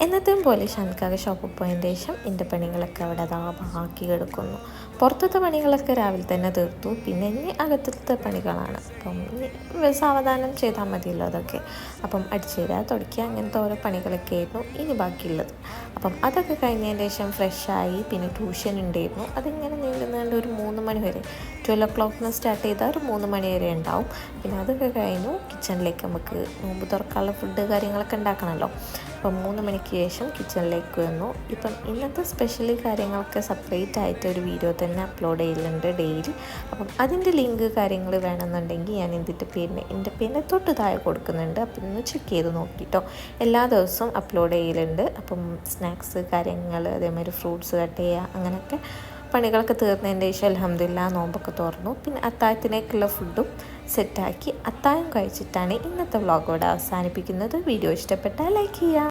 എന്നത്തെയും പോലെ ഷാൻക്കാകെ ഷോപ്പിൽ പോയതിന് ശേഷം എൻ്റെ പണികളൊക്കെ അവിടെ അതാ ബാക്കി കിടക്കുന്നു. പുറത്തത്തെ പണികളൊക്കെ രാവിലെ തന്നെ തീർത്തു. പിന്നെ ഇനി അകത്തത്തെ പണികളാണ്. അപ്പം ഇനി സാവധാനം ചെയ്താൽ മതിയല്ലോ അതൊക്കെ. അപ്പം അടിച്ചു തരിക, തുടയ്ക്കുക, അങ്ങനത്തെ ഓരോ പണികളൊക്കെ ആയിരുന്നു ഇനി ബാക്കിയുള്ളത്. അപ്പം അതൊക്കെ കഴിഞ്ഞതിന് ശേഷം ഫ്രഷായി. പിന്നെ ട്യൂഷൻ ഉണ്ടായിരുന്നു. അതിങ്ങനെ നീണ്ടുന്നുണ്ട് ഒരു 3 മണി വരെ. 12 o'clock സ്റ്റാർട്ട് ചെയ്താൽ ഒരു 3 മണി വരെ ഉണ്ടാവും. പിന്നെ അതൊക്കെ കഴിഞ്ഞു കിച്ചണിലേക്ക് നമുക്ക് നോമ്പ് തുറക്കാനുള്ള ഫുഡ് കാര്യങ്ങളൊക്കെ ഉണ്ടാക്കണമല്ലോ. അപ്പം 3 മണിക്ക് ശേഷം കിച്ചണിലേക്ക് വന്നു. ഇപ്പം ഇന്നത്തെ സ്പെഷ്യലി കാര്യങ്ങളൊക്കെ സെപ്പറേറ്റ് ആയിട്ട് ഒരു വീഡിയോ തന്നെ അപ്ലോഡ് ചെയ്യലുണ്ട് ഡെയിലി. അപ്പം അതിൻ്റെ ലിങ്ക് കാര്യങ്ങൾ വേണമെന്നുണ്ടെങ്കിൽ ഞാൻ എൻ്റെ പേരിൻ്റെ തൊട്ട് താഴെ കൊടുക്കുന്നുണ്ട്. അപ്പം ഒന്ന് ചെക്ക് ചെയ്ത് നോക്കിയിട്ടോ. എല്ലാ ദിവസവും അപ്ലോഡ് ചെയ്യലുണ്ട്. അപ്പം സ്നാക്സ് കാര്യങ്ങൾ, അതേമാതിരി ഫ്രൂട്ട്സ് കട്ട് ചെയ്യുക, അങ്ങനെയൊക്കെ പണികളൊക്കെ തീർന്നതിൻ്റെ ശേഷം അൽഹംദുലില്ലാ നോമ്പൊക്കെ തുറന്നു. പിന്നെ അത്താഴത്തിനേക്കുള്ള ഫുഡും സെറ്റാക്കി അത്താഴം കഴിച്ചിട്ടാണ് ഇന്നത്തെ വ്ളോഗ് ഇവിടെ അവസാനിപ്പിക്കുന്നത്. വീഡിയോ ഇഷ്ടപ്പെട്ടാൽ ലൈക്ക് ചെയ്യുക.